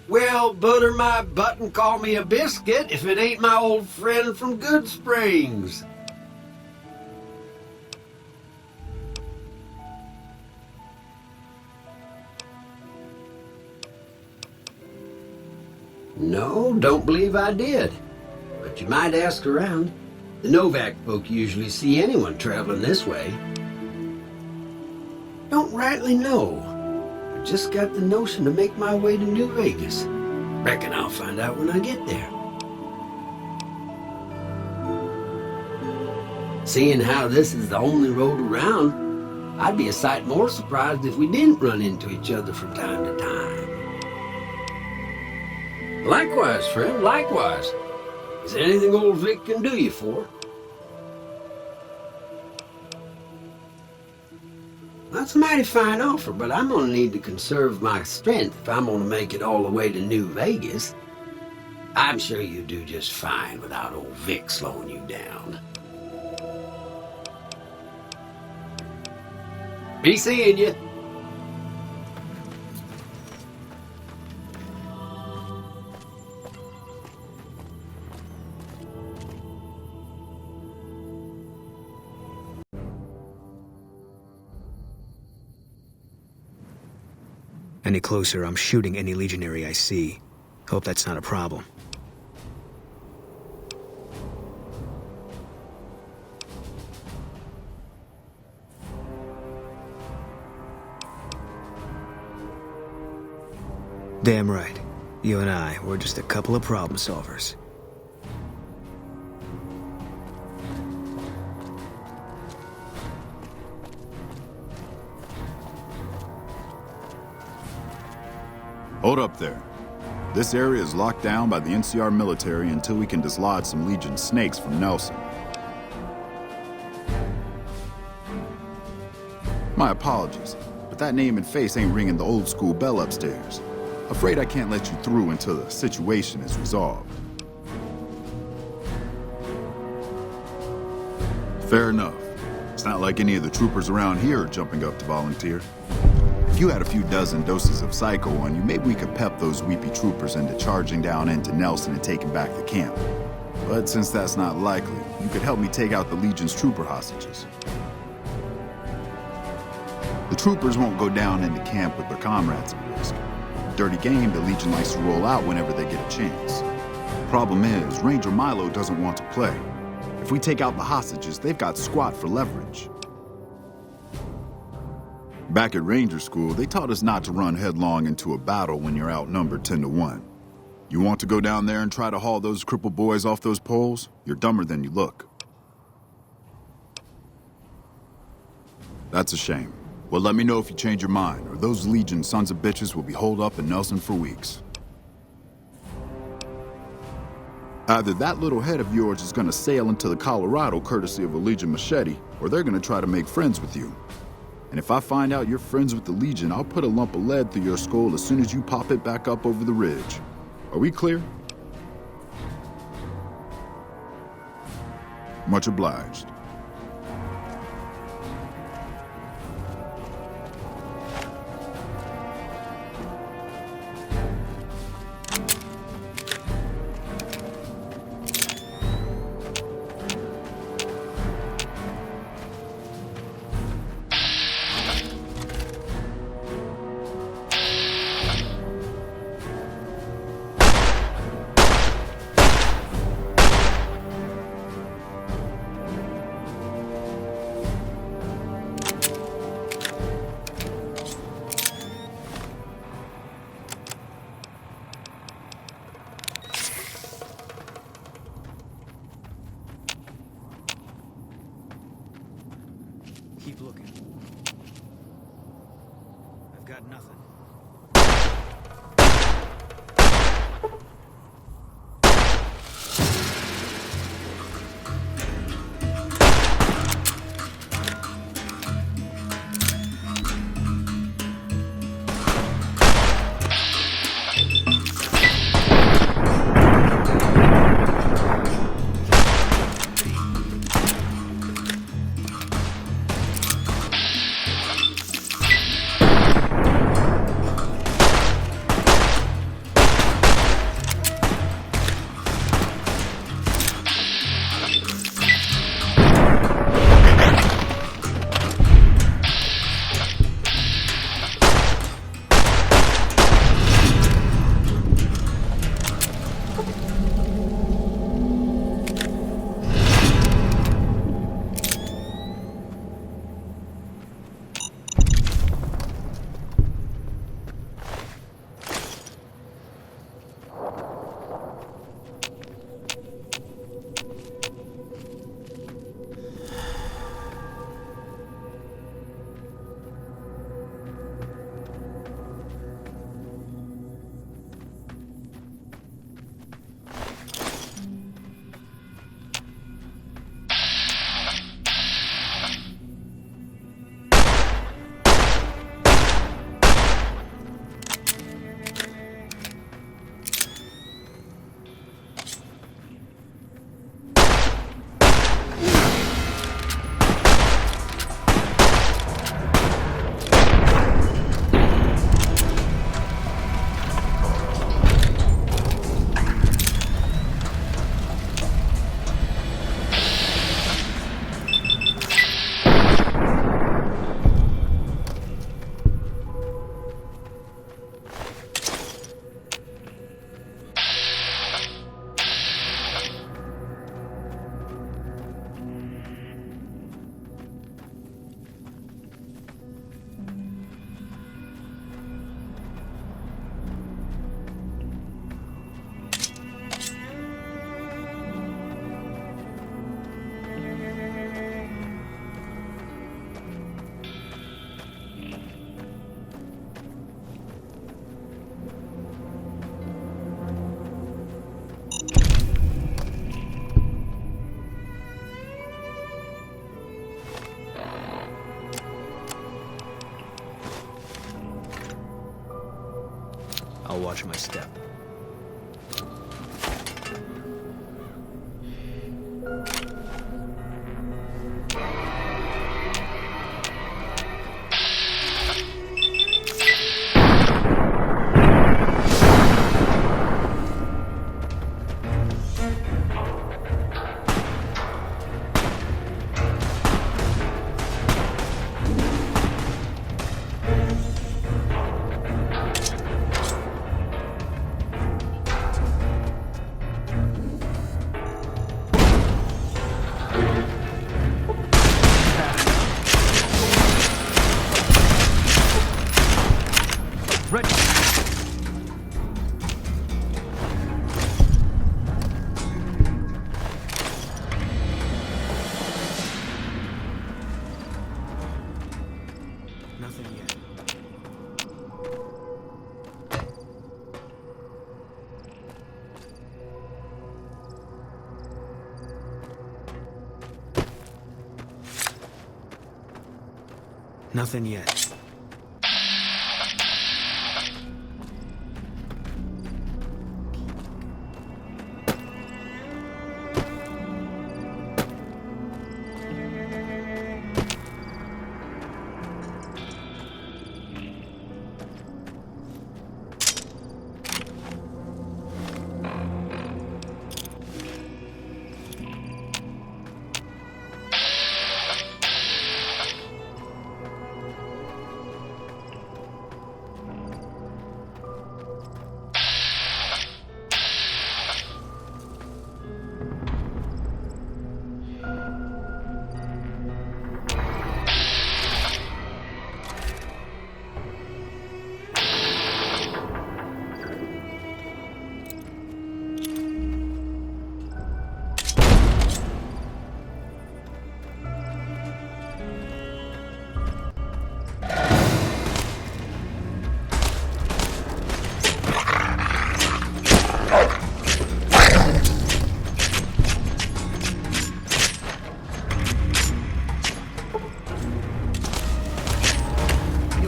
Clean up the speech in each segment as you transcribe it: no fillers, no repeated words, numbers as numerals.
Well, butter my butt and call me a biscuit if it ain't my old friend from Good Springs. No, don't believe I did. But you might ask around. The Novak folk usually see anyone traveling this way. Don't rightly know. I just got the notion to make my way to New Vegas. Reckon I'll find out when I get there. Seeing how this is the only road around, I'd be a sight more surprised if we didn't run into each other from time to time. Likewise, friend, likewise. Is there anything old Vic can do you for? That's a mighty fine offer, but I'm gonna need to conserve my strength if I'm gonna make it all the way to New Vegas. I'm sure you do just fine without old Vic slowing you down. Be seeing you. Any closer, I'm shooting any legionary I see. Hope that's not a problem. Damn right. You and I, we're just a couple of problem solvers. Hold up there. This area is locked down by the NCR military until we can dislodge some Legion snakes from Nelson. My apologies, but that name and face ain't ringing the old school bell upstairs. Afraid I can't let you through until the situation is resolved. Fair enough. It's not like any of the troopers around here are jumping up to volunteer. If you had a few dozen doses of Psycho on you, maybe we could pep those weepy troopers into charging down into Nelson and taking back the camp. But since that's not likely, you could help me take out the Legion's trooper hostages. The troopers won't go down into camp with their comrades at risk. Dirty game the Legion likes to roll out whenever they get a chance. Problem is, Ranger Milo doesn't want to play. If we take out the hostages, they've got squat for leverage. Back at Ranger School, they taught us not to run headlong into a battle when you're outnumbered 10-1. You want to go down there and try to haul those crippled boys off those poles? You're dumber than you look. That's a shame. Well, let me know if you change your mind, or those Legion sons of bitches will be holed up in Nelson for weeks. Either that little head of yours is gonna sail into the Colorado courtesy of a Legion machete, or they're gonna try to make friends with you. And if I find out you're friends with the Legion, I'll put a lump of lead through your skull as soon as you pop it back up over the ridge. Are we clear? Much obliged. I'll watch my step. Nothing yet. Nothing yet.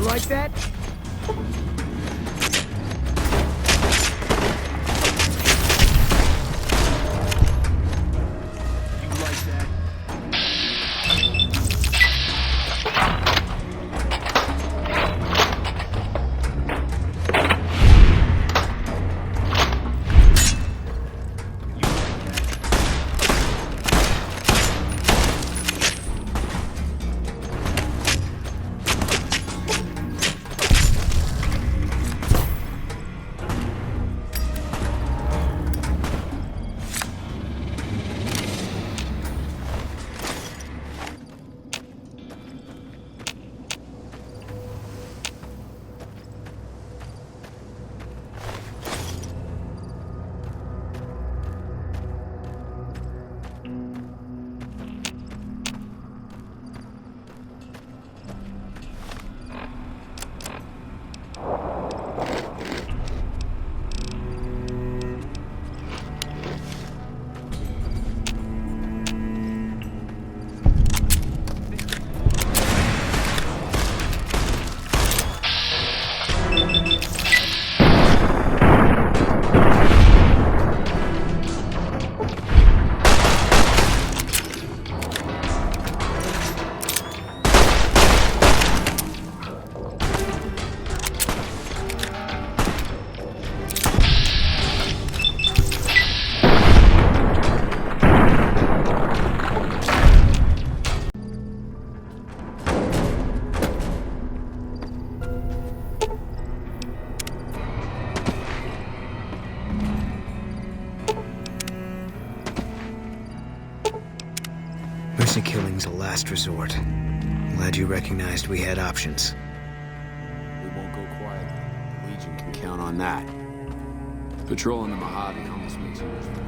Like that? You like that? Mercy killing's a last resort. Glad you recognized we had options. We won't go quietly. The Legion can count on that. Patrolling the Mojave almost makes you wish for it.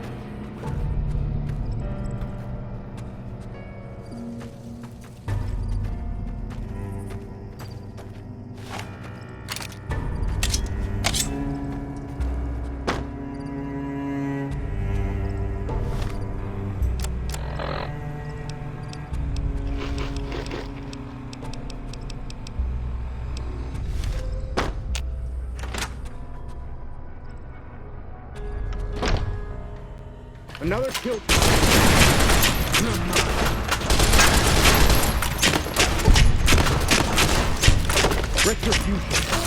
Another kill. Retribution.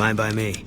Fine by me.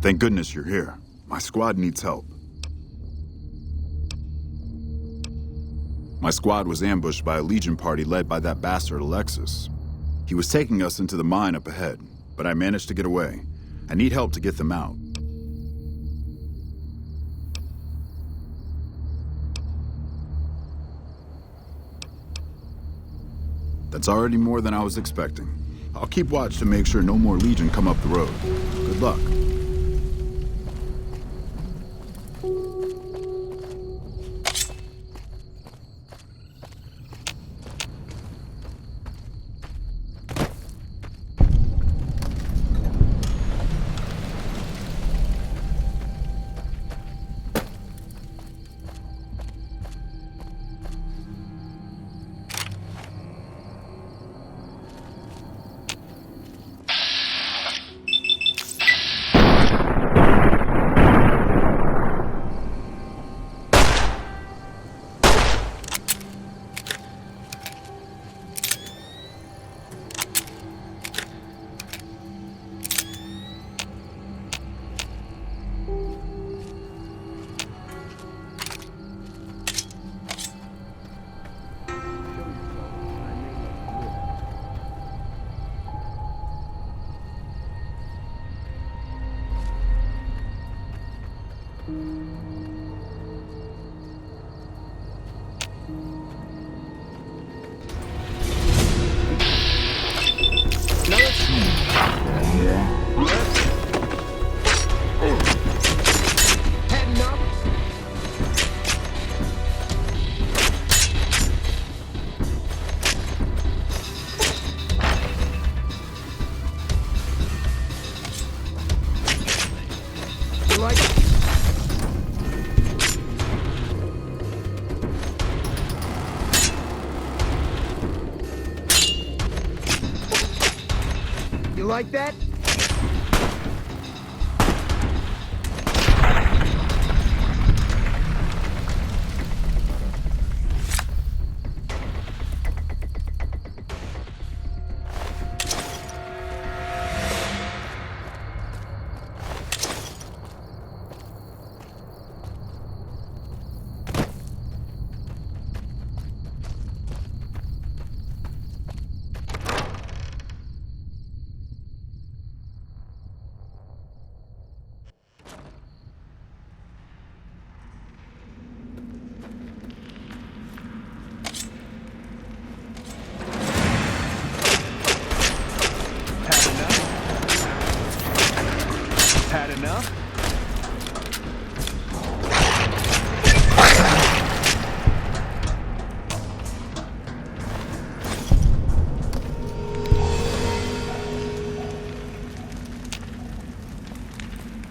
Thank goodness you're here. My squad needs help. My squad was ambushed by a Legion party led by that bastard Alexis. He was taking us into the mine up ahead, but I managed to get away. I need help to get them out. That's already more than I was expecting. I'll keep watch to make sure no more Legion come up the road. Good luck. You like that?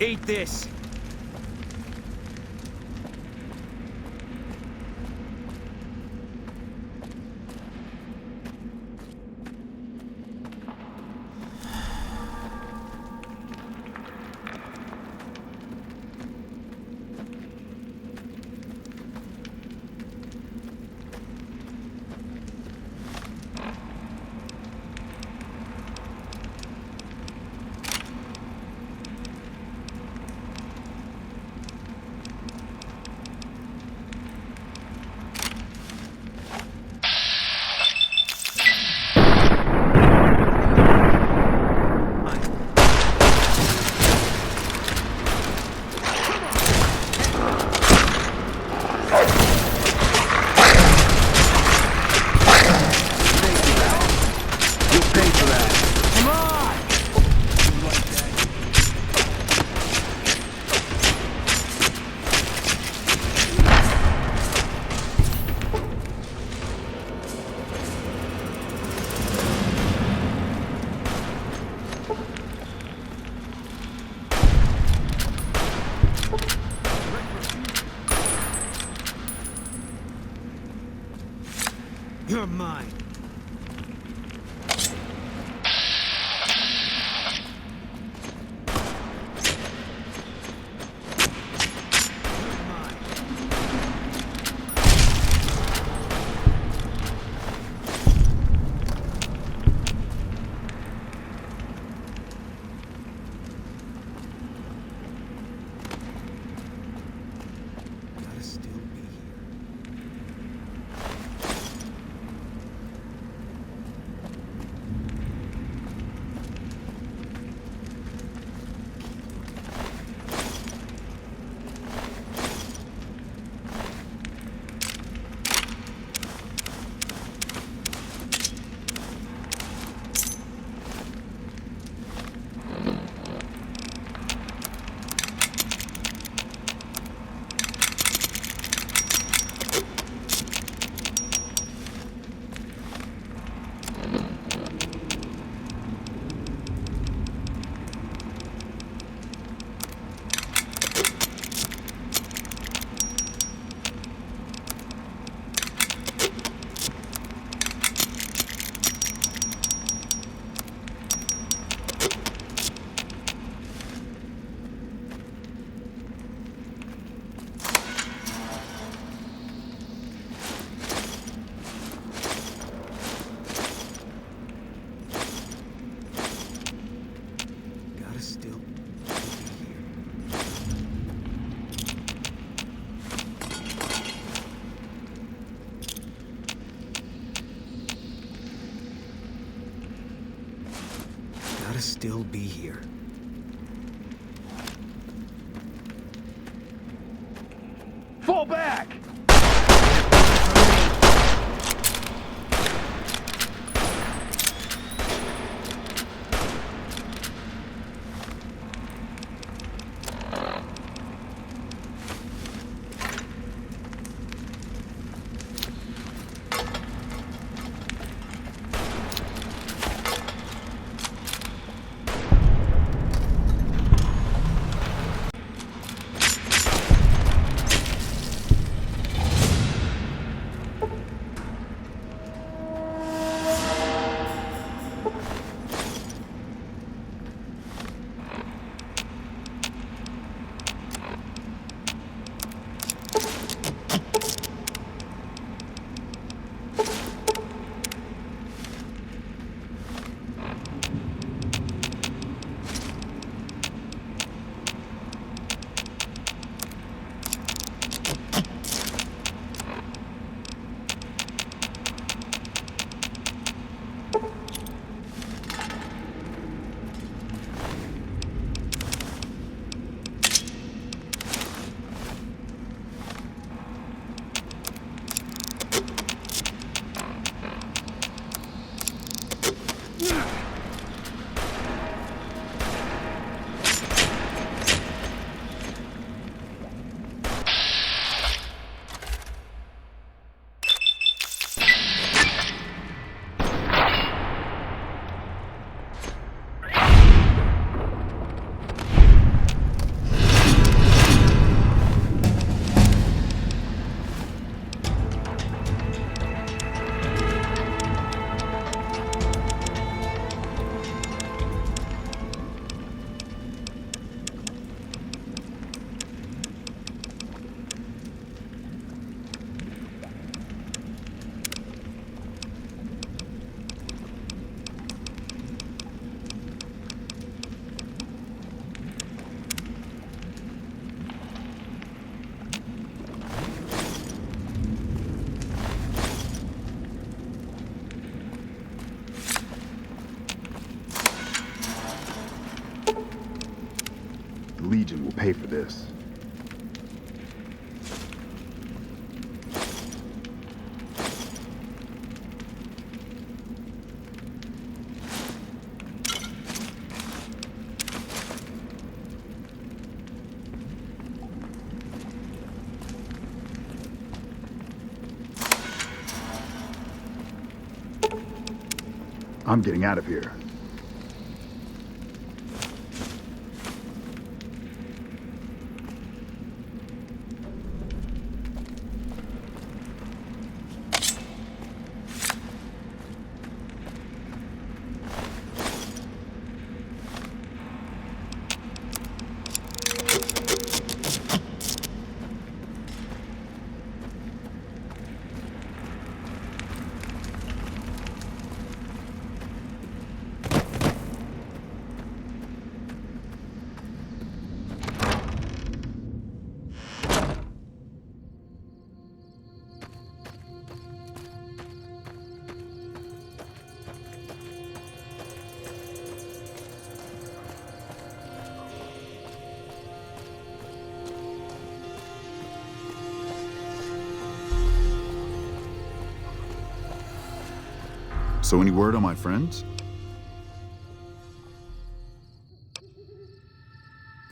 Eat this! You're mine. Gotta still be here. Gotta still be here. Gotta still be here. Fall back! Legion will pay for this. I'm getting out of here. So any word on my friends?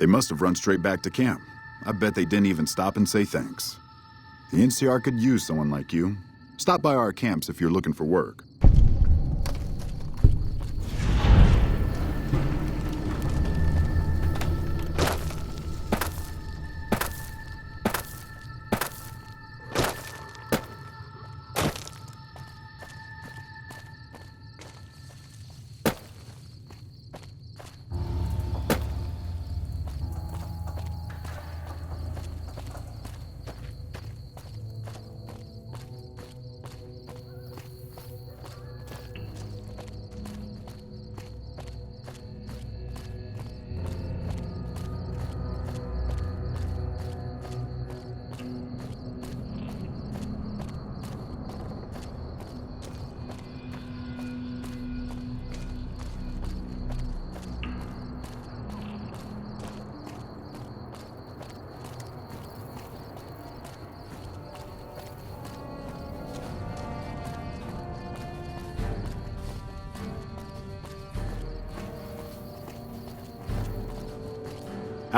They must have run straight back to camp. I bet they didn't even stop and say thanks. The NCR could use someone like you. Stop by our camps if you're looking for work.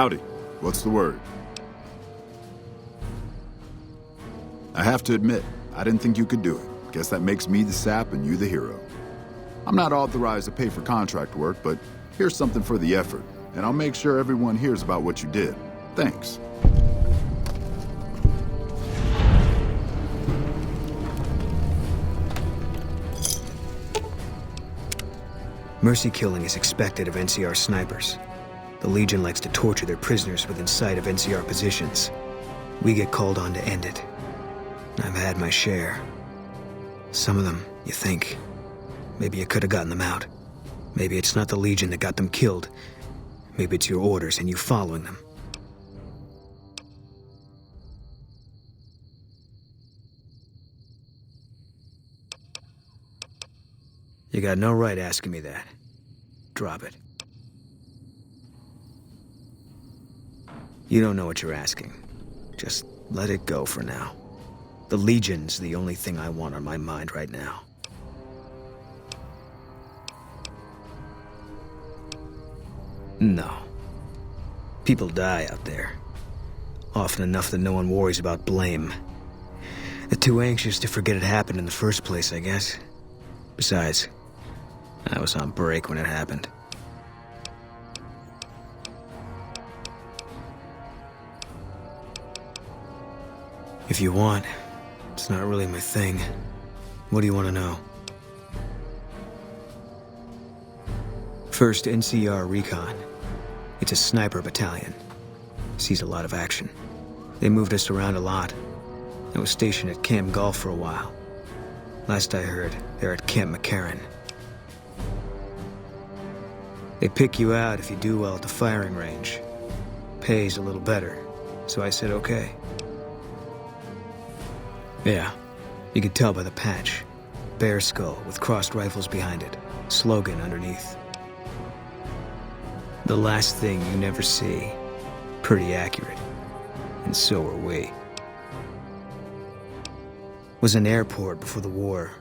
Howdy. What's the word? I have to admit, I didn't think you could do it. Guess that makes me the sap and you the hero. I'm not authorized to pay for contract work, but here's something for the effort, and I'll make sure everyone hears about what you did. Thanks. Mercy killing is expected of NCR snipers. The Legion likes to torture their prisoners within sight of NCR positions. We get called on to end it. I've had my share. Some of them, you think. Maybe you could have gotten them out. Maybe it's not the Legion that got them killed. Maybe it's your orders and you following them. You got no right asking me that. Drop it. You don't know what you're asking. Just let it go for now. The Legion's the only thing I want on my mind right now. No. People die out there. Often enough that no one worries about blame. They're too anxious to forget it happened in the first place, I guess. Besides, I was on break when it happened. If you want, it's not really my thing. What do you want to know? First, NCR Recon. It's a sniper battalion. Sees a lot of action. They moved us around a lot. I was stationed at Camp Golf for a while. Last I heard, they're at Camp McCarran. They pick you out if you do well at the firing range. Pays a little better, so I said okay. Yeah, you could tell by the patch. Bear skull with crossed rifles behind it. Slogan underneath. The last thing you never see. Pretty accurate. And so are we. Was an airport before the war.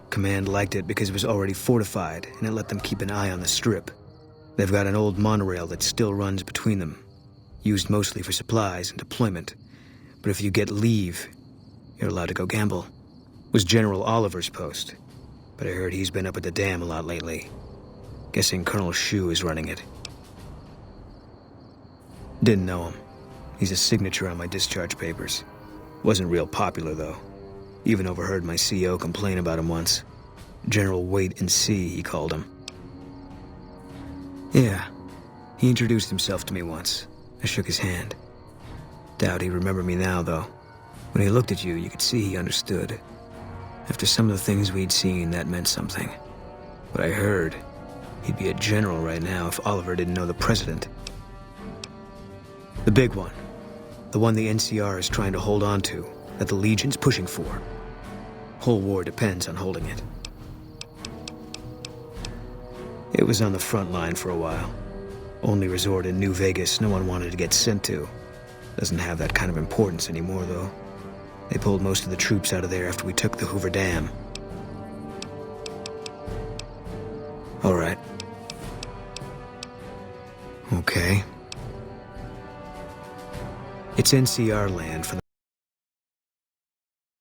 Command liked it because it was already fortified, and it let them keep an eye on the Strip. They've got an old monorail that still runs between them, used mostly for supplies and deployment. But if you get leave, you're allowed to go gamble. Was General Oliver's post, but I heard he's been up at the dam a lot lately. Guessing Colonel Shu is running it. Didn't know him. He's a signature on my discharge papers. Wasn't real popular, though. Even overheard my CO complain about him once. General Wait and See, he called him. Yeah, he introduced himself to me once. I shook his hand. Doubt he remembered me now, though. When he looked at you, you could see he understood. After some of the things we'd seen, that meant something. But I heard he'd be a general right now if Oliver didn't know the president. The big one. The one the NCR is trying to hold on to, that the Legion's pushing for. Whole war depends on holding it. It was on the front line for a while. Only resort in New Vegas no one wanted to get sent to. Doesn't have that kind of importance anymore, though. They pulled most of the troops out of there after we took the Hoover Dam. All right. Okay. It's NCR land for the